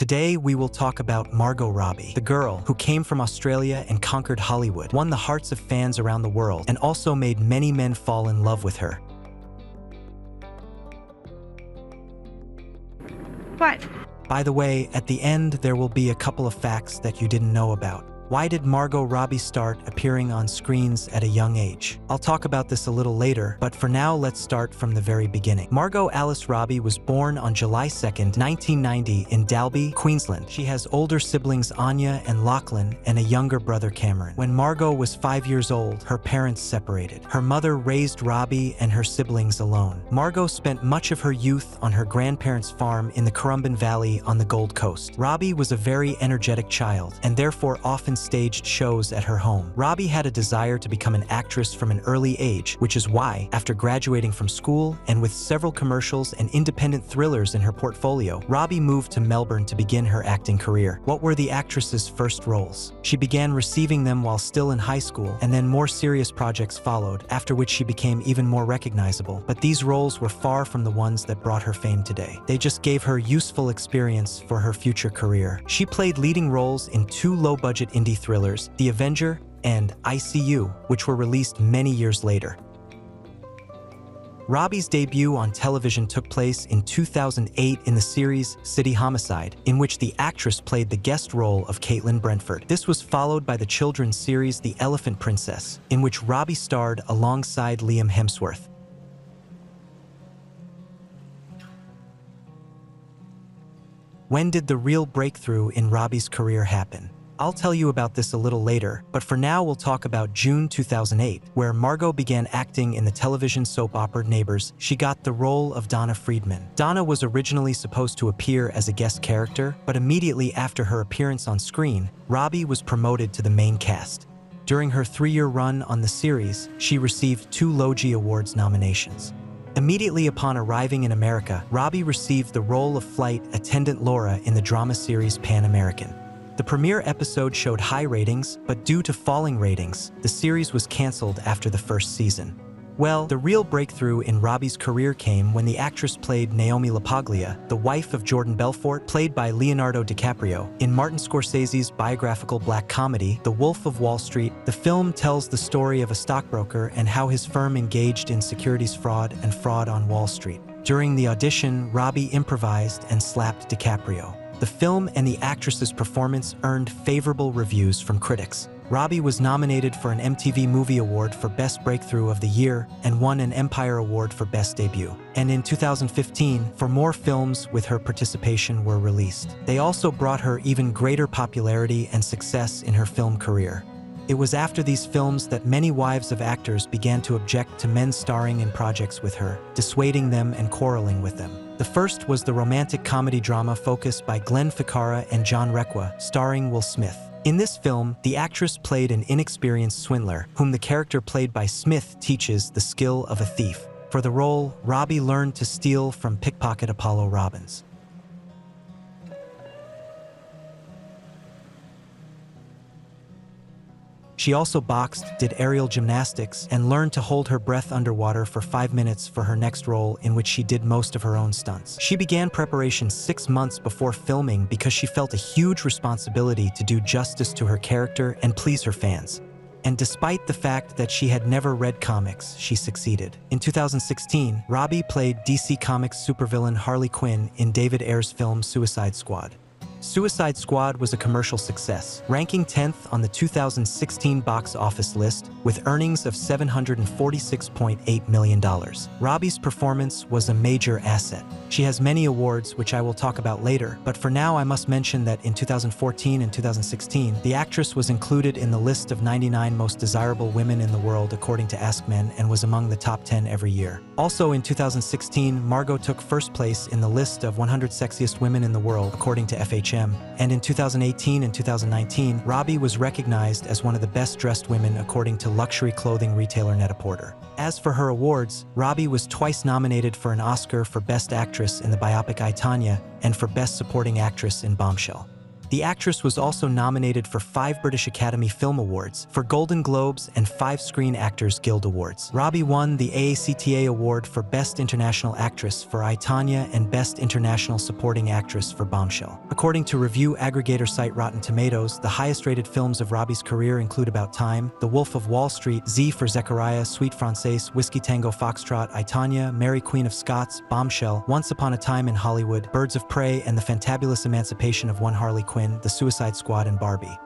Today, we will talk about Margot Robbie, the girl who came from Australia and conquered Hollywood, won the hearts of fans around the world, and also made many men fall in love with her. What? By the way, at the end, there will be a couple of facts that you didn't know about. Why did Margot Robbie start appearing on screens at a young age? I'll talk about this a little later, but for now, let's start from the very beginning. Margot Alice Robbie was born on July 2nd, 1990 in Dalby, Queensland. She has older siblings Anya and Lachlan and a younger brother Cameron. When Margot was 5 years old, her parents separated. Her mother raised Robbie and her siblings alone. Margot spent much of her youth on her grandparents' farm in the Currumbin Valley on the Gold Coast. Robbie was a very energetic child and therefore often staged shows at her home. Robbie had a desire to become an actress from an early age, which is why, after graduating from school and with several commercials and independent thrillers in her portfolio, Robbie moved to Melbourne to begin her acting career. What were the actress's first roles? She began receiving them while still in high school, and then more serious projects followed, after which she became even more recognizable. But these roles were far from the ones that brought her fame today. They just gave her useful experience for her future career. She played leading roles in two low-budget indie thrillers, The Avenger and ICU, which were released many years later. Robbie's debut on television took place in 2008 in the series City Homicide, in which the actress played the guest role of Caitlin Brentford. This was followed by the children's series The Elephant Princess, in which Robbie starred alongside Liam Hemsworth. When did the real breakthrough in Robbie's career happen? I'll tell you about this a little later, but for now we'll talk about June 2008, where Margot began acting in the television soap opera Neighbours. She got the role of Donna Friedman. Donna was originally supposed to appear as a guest character, but immediately after her appearance on screen, Robbie was promoted to the main cast. During her 3-year run on the series, she received 2 Logie Awards nominations. Immediately upon arriving in America, Robbie received the role of flight attendant Laura in the drama series Pan American. The premiere episode showed high ratings, but due to falling ratings, the series was canceled after the first season. Well, the real breakthrough in Robbie's career came when the actress played Naomi LaPaglia, the wife of Jordan Belfort, played by Leonardo DiCaprio, in Martin Scorsese's biographical black comedy, The Wolf of Wall Street. The film tells the story of a stockbroker and how his firm engaged in securities fraud and fraud on Wall Street. During the audition, Robbie improvised and slapped DiCaprio. The film and the actress's performance earned favorable reviews from critics. Robbie was nominated for an MTV Movie Award for Best Breakthrough of the Year and won an Empire Award for Best Debut. And in 2015, for more films with her participation were released. They also brought her even greater popularity and success in her film career. It was after these films that many wives of actors began to object to men starring in projects with her, dissuading them and quarreling with them. The first was the romantic comedy drama Focus by Glenn Ficarra and John Requa, starring Will Smith. In this film, the actress played an inexperienced swindler, whom the character played by Smith teaches the skill of a thief. For the role, Robbie learned to steal from pickpocket Apollo Robbins. She also boxed, did aerial gymnastics, and learned to hold her breath underwater for 5 minutes for her next role, in which she did most of her own stunts. She began preparation 6 months before filming because she felt a huge responsibility to do justice to her character and please her fans. And despite the fact that she had never read comics, she succeeded. In 2016, Robbie played DC Comics supervillain Harley Quinn in David Ayer's film Suicide Squad. Suicide Squad was a commercial success, ranking 10th on the 2016 box office list with earnings of $746.8 million. Robbie's performance was a major asset. She has many awards, which I will talk about later, but for now I must mention that in 2014 and 2016, the actress was included in the list of 99 most desirable women in the world according to Ask Men and was among the top 10 every year. Also in 2016, Margot took first place in the list of 100 sexiest women in the world according to FHM. And in 2018 and 2019, Robbie was recognized as one of the best-dressed women according to luxury clothing retailer Net-a-Porter. As for her awards, Robbie was twice nominated for an Oscar for Best Actress in the biopic I, Tonya and for Best Supporting Actress in Bombshell. The actress was also nominated for 5 British Academy Film Awards, for Golden Globes, and 5 Screen Actors Guild Awards. Robbie won the AACTA Award for Best International Actress for I, Tonya and Best International Supporting Actress for Bombshell. According to review aggregator site Rotten Tomatoes, the highest-rated films of Robbie's career include About Time, The Wolf of Wall Street, Z for Zechariah, Sweet Francaise, Whiskey Tango Foxtrot, I, Tonya, Mary Queen of Scots, Bombshell, Once Upon a Time in Hollywood, Birds of Prey, and The Fantabulous Emancipation of One Harley Quinn, The Suicide Squad, and Barbie.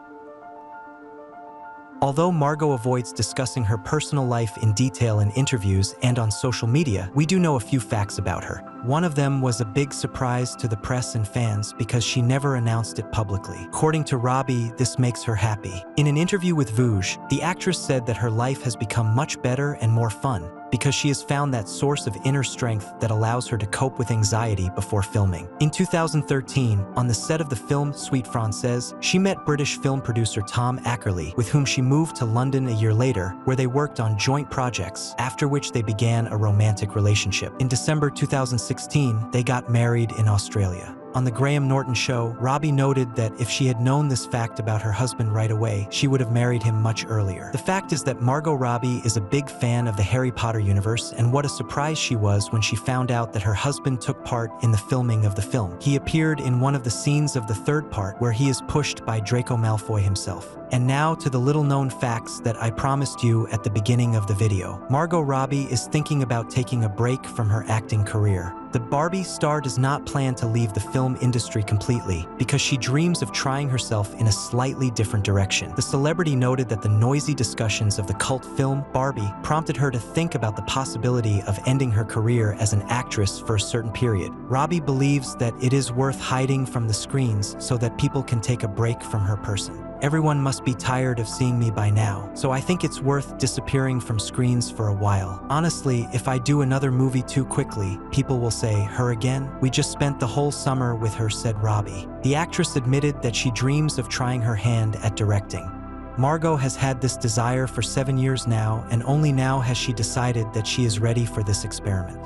Although Margot avoids discussing her personal life in detail in interviews and on social media, we do know a few facts about her. One of them was a big surprise to the press and fans because she never announced it publicly. According to Robbie, this makes her happy. In an interview with Vooge, the actress said that her life has become much better and more fun because she has found that source of inner strength that allows her to cope with anxiety before filming. In 2013, on the set of the film Sweet Francaise, she met British film producer Tom Ackerley, with whom she moved to London a year later, where they worked on joint projects, after which they began a romantic relationship. In December 2016, they got married in Australia. On The Graham Norton Show, Robbie noted that if she had known this fact about her husband right away, she would have married him much earlier. The fact is that Margot Robbie is a big fan of the Harry Potter universe, and what a surprise she was when she found out that her husband took part in the filming of the film. He appeared in one of the scenes of the third part where he is pushed by Draco Malfoy himself. And now to the little-known facts that I promised you at the beginning of the video. Margot Robbie is thinking about taking a break from her acting career. The Barbie star does not plan to leave the film industry completely because she dreams of trying herself in a slightly different direction. The celebrity noted that the noisy discussions of the cult film Barbie prompted her to think about the possibility of ending her career as an actress for a certain period. Robbie believes that it is worth hiding from the screens so that people can take a break from her person. Everyone must be tired of seeing me by now, so I think it's worth disappearing from screens for a while. Honestly, if I do another movie too quickly, people will say, "Her again? We just spent the whole summer with her," said Robbie. The actress admitted that she dreams of trying her hand at directing. Margot has had this desire for 7 years now, and only now has she decided that she is ready for this experiment.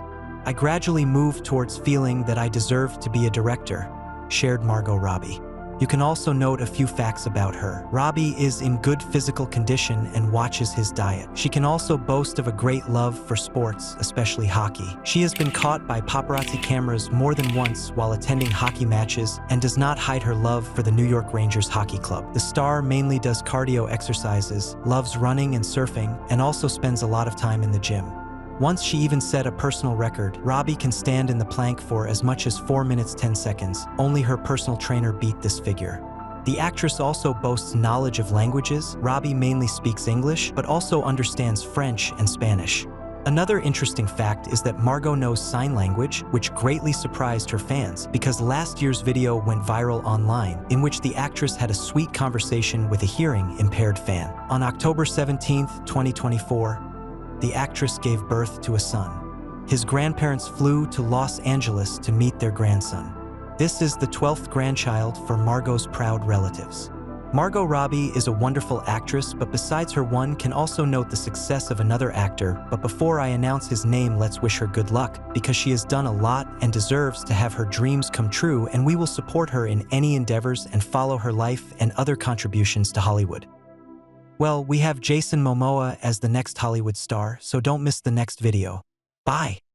"I gradually moved towards feeling that I deserved to be a director," shared Margot Robbie. You can also note a few facts about her. Robbie is in good physical condition and watches his diet. She can also boast of a great love for sports, especially hockey. She has been caught by paparazzi cameras more than once while attending hockey matches and does not hide her love for the New York Rangers Hockey Club. The star mainly does cardio exercises, loves running and surfing, and also spends a lot of time in the gym. Once she even set a personal record. Robbie can stand in the plank for as much as 4 minutes 10 seconds. Only her personal trainer beat this figure. The actress also boasts knowledge of languages. Robbie mainly speaks English, but also understands French and Spanish. Another interesting fact is that Margot knows sign language, which greatly surprised her fans because last year's video went viral online, in which the actress had a sweet conversation with a hearing-impaired fan. On October 17, 2024, the actress gave birth to a son. His grandparents flew to Los Angeles to meet their grandson. This is the 12th grandchild for Margot's proud relatives. Margot Robbie is a wonderful actress, but besides her one can also note the success of another actor. But before I announce his name, let's wish her good luck, because she has done a lot and deserves to have her dreams come true, and we will support her in any endeavors and follow her life and other contributions to Hollywood. Well, we have Jason Momoa as the next Hollywood star, so don't miss the next video. Bye!